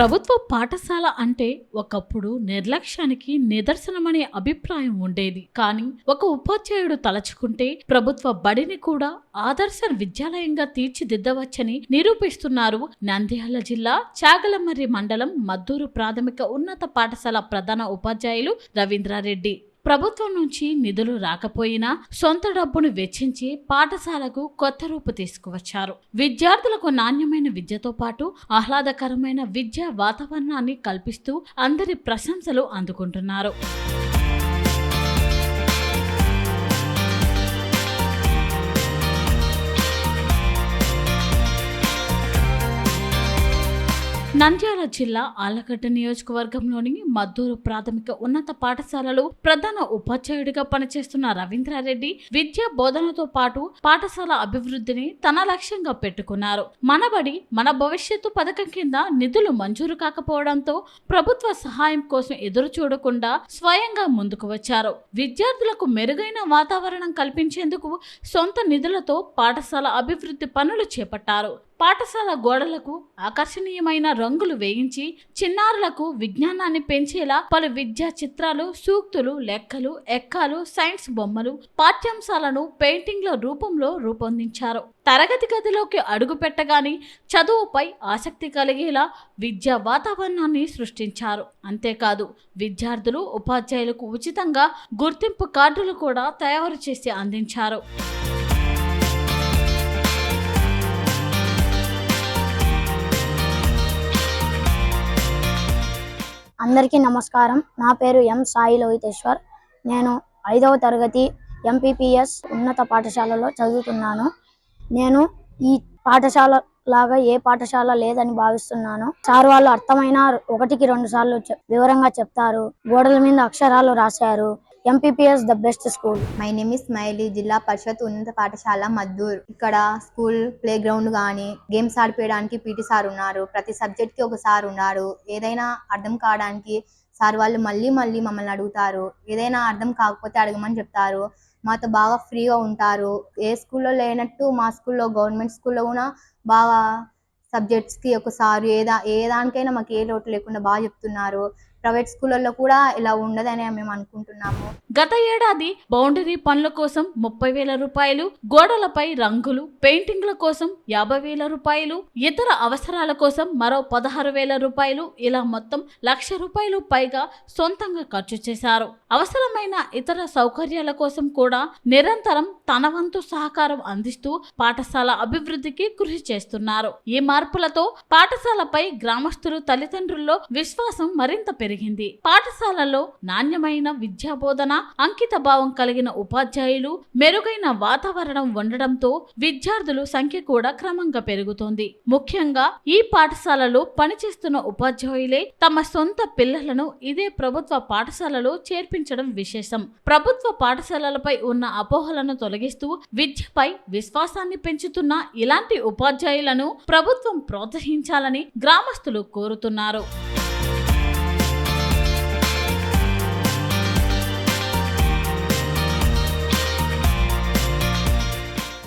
ప్రభుత్వ పాఠశాల అంటే ఒకప్పుడు నిర్లక్ష్యానికి నిదర్శనమనే అభిప్రాయం ఉండేది. కానీ ఒక ఉపాధ్యాయుడు తలచుకుంటే ప్రభుత్వ బడిని కూడా ఆదర్శ విద్యాలయంగా తీర్చిదిద్దవచ్చని నిరూపిస్తున్నారు నంద్యాల జిల్లా చాగలమర్రి మండలం మద్దూరు ప్రాథమిక ఉన్నత పాఠశాల ప్రధాన ఉపాధ్యాయులు రవీంద్రారెడ్డి. ప్రభుత్వం నుంచి నిధులు రాకపోయినా సొంత డబ్బును వెచ్చించి పాఠశాలకు కొత్త రూపు తీసుకువచ్చారు. విద్యార్థులకు నాణ్యమైన విద్యతో పాటు ఆహ్లాదకరమైన విద్యా వాతావరణాన్ని కల్పిస్తూ అందరి ప్రశంసలు అందుకుంటున్నారు. నంద్యాల జిల్లా ఆళ్లగడ్డ నియోజకవర్గంలోని మద్దూరు ప్రాథమిక ఉన్నత పాఠశాలలో ప్రధాన ఉపాధ్యాయుడిగా పనిచేస్తున్న రవీంద్రారెడ్డి విద్యా బోధనతో పాటు పాఠశాల అభివృద్ధిని తన లక్ష్యంగా పెట్టుకున్నారు. మనబడి మన భవిష్యత్తు పథకం కింద నిధులు మంజూరు కాకపోవడంతో ప్రభుత్వ సహాయం కోసం ఎదురు చూడకుండా స్వయంగా ముందుకు వచ్చారు. విద్యార్థులకు మెరుగైన వాతావరణం కల్పించేందుకు సొంత నిధులతో పాఠశాల అభివృద్ధి పనులు చేపట్టారు. పాఠశాల గోడలకు ఆకర్షణీయమైన రంగులు వేయించి చిన్నారులకు విజ్ఞానాన్ని పెంచేలా పలు విద్యా చిత్రాలు, సూక్తులు, లెక్కలు, ఎక్కాలు, సైన్స్ బొమ్మలు, పాఠ్యాంశాలను పెయింటింగ్ల రూపంలో రూపొందించారు. తరగతి గదిలోకి అడుగు పెట్టగానే చదువుపై ఆసక్తి కలిగేలా విద్యా వాతావరణాన్ని సృష్టించారు. అంతేకాదు విద్యార్థులు, ఉపాధ్యాయులకు ఉచితంగా గుర్తింపు కార్డులు కూడా తయారు చేసి అందించారు. అందరికీ నమస్కారం. నా పేరు ఎం సాయి లోహితేశ్వర్. నేను 5వ తరగతి ఎంపీపీఎస్ ఉన్నత పాఠశాలలో చదువుతున్నాను. నేను ఈ పాఠశాల లాగా ఏ పాఠశాల లేదని భావిస్తున్నాను. సార్ వాళ్ళు అర్థమైన 1కి 2 సార్లు వివరంగా చెప్తారు. గోడల మీద అక్షరాలు రాశారు. MPPS the best school. My name is smiley. జిల్లా పరిషత్ ఉన్నత పాఠశాల మద్దూర్. ఇక్కడ స్కూల్ ప్లే గ్రౌండ్ గానీ గేమ్స్ ఆడిపోయడానికి పీటీ సార్ ఉన్నారు. ప్రతి సబ్జెక్ట్ కి ఒక సార్ ఉన్నారు. ఏదైనా అర్థం కావడానికి సార్ వాళ్ళు మళ్ళీ మమ్మల్ని అడుగుతారు. ఏదైనా అర్థం కాకపోతే అడగమని చెప్తారు. మాతో బాగా ఫ్రీగా ఉంటారు. ఏ స్కూల్లో లేనట్టు మా స్కూల్లో, గవర్నమెంట్ స్కూల్లో కూడా బాగా సబ్జెక్ట్స్ కి ఒక సారు ఏ దానికైనా మాకు ఏ లోటు లేకుండా బాగా చెప్తున్నారు. ప్రైవేట్ స్కూళ్ళల్లో కూడా ఇలా ఉండదని మేము అనుకుంటున్నాము. గత ఏడాది బౌండరీ పనుల కోసం 30,000 రూపాయలు, గోడలపై రంగులు, పెయింటింగ్ల కోసం 50,000 రూపాయలు, ఇతర అవసరాల కోసం మరో 16,000 రూపాయలు, ఇలా మొత్తం 1,00,000 రూపాయలు పైగా సొంతంగా ఖర్చు చేశారు. అవసరమైన ఇతర సౌకర్యాల కోసం కూడా నిరంతరం తన వంతు సహకారం అందిస్తూ పాఠశాల అభివృద్ధికి కృషి చేస్తున్నారు. ఈ మార్పులతో పాఠశాలపై గ్రామస్తులు, తల్లిదండ్రుల్లో విశ్వాసం మరింత పెరిగింది. పాఠశాలలో నాణ్యమైన విద్యా బోధన, అంకిత భావం కలిగిన ఉపాధ్యాయులు, మెరుగైన వాతావరణం ఉండడంతో విద్యార్థుల సంఖ్య కూడా క్రమంగా పెరుగుతోంది. ముఖ్యంగా ఈ పాఠశాలలో పనిచేస్తున్న ఉపాధ్యాయులే తమ సొంత పిల్లలను ఇదే ప్రభుత్వ పాఠశాలలో చేర్పించడం విశేషం. ప్రభుత్వ పాఠశాలలపై ఉన్న అపోహలను తొలగిస్తూ విద్యపై విశ్వాసాన్ని పెంచుతున్న ఇలాంటి ఉపాధ్యాయులను ప్రభుత్వం ప్రోత్సహించాలని గ్రామస్తులు కోరుతున్నారు.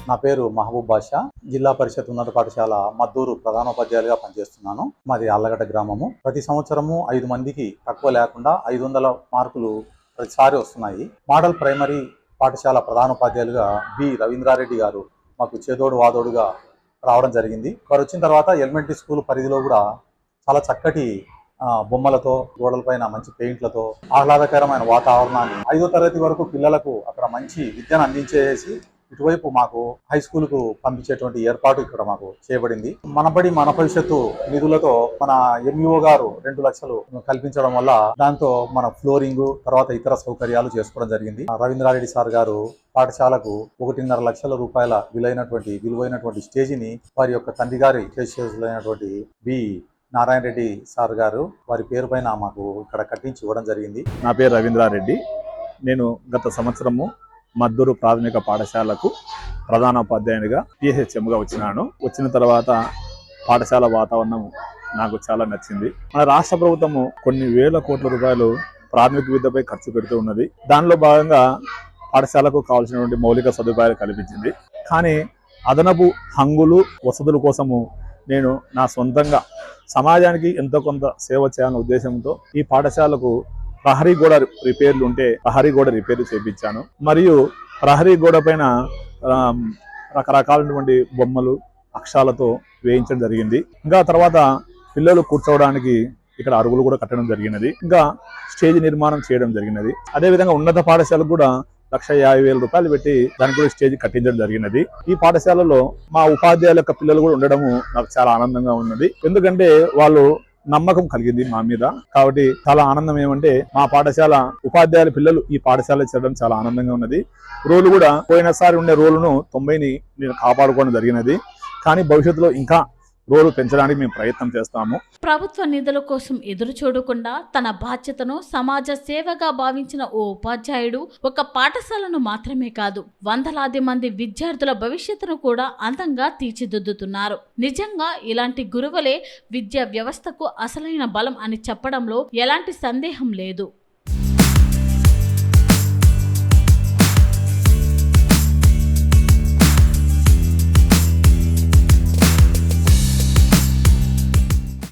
నా పేరు మహబూబ్ బాషా. జిల్లా పరిషత్ ఉన్నత పాఠశాల మద్దూరు ప్రధానోపాధ్యాయులుగా పనిచేస్తున్నాను. మాది ఆళ్లగడ్డ గ్రామము. ప్రతి సంవత్సరము 5 మందికి తక్కువ లేకుండా 500 మార్కులు ప్రతిసారి వస్తున్నాయి. మోడల్ ప్రైమరీ పాఠశాల ప్రధానోపాధ్యాయులుగా బి రవీంద్రారెడ్డి గారు మాకు చేదోడు వాదోడుగా రావడం జరిగింది. వారు వచ్చిన తర్వాత ఎలిమెంటరీ స్కూల్ పరిధిలో కూడా చాలా చక్కటి బొమ్మలతో, గోడలపైన మంచి పెయింట్లతో ఆహ్లాదకరమైన వాతావరణాన్ని 5వ తరగతి వరకు పిల్లలకు అక్కడ మంచి విద్యను అందించేసి ఇటువైపు మాకు హై స్కూల్ కు పంపించేటువంటి ఏర్పాటు ఇక్కడ మాకు చేయబడింది. మనబడి మన భవిష్యత్తు నిధులతో మన ఎంఈఓ గారు 2 లక్షలు కల్పించడం వల్ల దాంతో మన ఫ్లోరింగ్, తర్వాత ఇతర సౌకర్యాలు చేసుకోవడం జరిగింది. రవీంద్రారెడ్డి సార్ గారు పాఠశాలకు 1.5 లక్షల రూపాయల విలువైనటువంటి స్టేజిని వారి యొక్క తండ్రి గారి అయినటువంటి బి నారాయణ రెడ్డి సార్ గారు వారి పేరు పైన మాకు ఇక్కడ కట్టించి ఇవ్వడం జరిగింది. నా పేరు రవీంద్రారెడ్డి. నేను గత సంవత్సరము మద్దూరు ప్రాథమిక పాఠశాలకు ప్రధానోపాధ్యాయునిగా PHMగా వచ్చినాను. వచ్చిన తర్వాత పాఠశాల వాతావరణం నాకు చాలా నచ్చింది. మన రాష్ట్ర ప్రభుత్వము కొన్ని వేల కోట్ల రూపాయలు ప్రాథమిక విద్యపై ఖర్చు పెడుతూ ఉన్నది. దానిలో భాగంగా పాఠశాలకు కావాల్సినటువంటి మౌలిక సదుపాయాలు కల్పించింది. కానీ అదనపు హంగులు, వసతుల కోసము నేను నా సొంతంగా సమాజానికి ఎంతో కొంత సేవ చేయాలనే ఉద్దేశంతో ఈ పాఠశాలకు ప్రహరీ గోడ రిపేర్లు ఉంటే ప్రహరీ గోడ రిపేర్లు చేయించాను. మరియు ప్రహరీ గోడ పైన రకరకాలైనటువంటి బొమ్మలు అక్షరాలతో వేయించడం జరిగింది. ఇంకా తర్వాత పిల్లలు కూర్చోవడానికి ఇక్కడ అరుగులు కూడా కట్టడం జరిగినది. ఇంకా స్టేజ్ నిర్మాణం చేయడం జరిగినది. అదేవిధంగా ఉన్నత పాఠశాలకు కూడా 1,50,000 రూపాయలు పెట్టి దానికి కూడా స్టేజ్ కట్టించడం జరిగినది. ఈ పాఠశాలలో మా ఉపాధ్యాయుల యొక్క పిల్లలు కూడా ఉండడము నాకు చాలా ఆనందంగా ఉన్నది. ఎందుకంటే వాళ్ళు నమ్మకం కలిగింది మా మీద. కాబట్టి చాలా ఆనందం ఏమంటే మా పాఠశాల ఉపాధ్యాయుల పిల్లలు ఈ పాఠశాల చేరడం చాలా ఆనందంగా ఉన్నది. రోలు కూడా పోయినసారి ఉండే రోలును 90ని నేను కాపాడుకోవడం జరిగినది. కానీ భవిష్యత్తులో ఇంకా రోలు పెంచడానికి మేము ప్రయత్నం చేస్తాము. ప్రభుత్వ నిధుల కోసం ఎదురు చూడకుండా తన బాధ్యతను సమాజ సేవగా భావించిన ఓ ఉపాధ్యాయుడు ఒక పాఠశాలను మాత్రమే కాదు, వందలాది మంది విద్యార్థుల భవిష్యత్తును కూడా అందంగా తీర్చిదిద్దుతున్నారు. నిజంగా ఇలాంటి గురువులే విద్యా వ్యవస్థకు అసలైన బలం అని చెప్పడంలో ఎలాంటి సందేహం లేదు.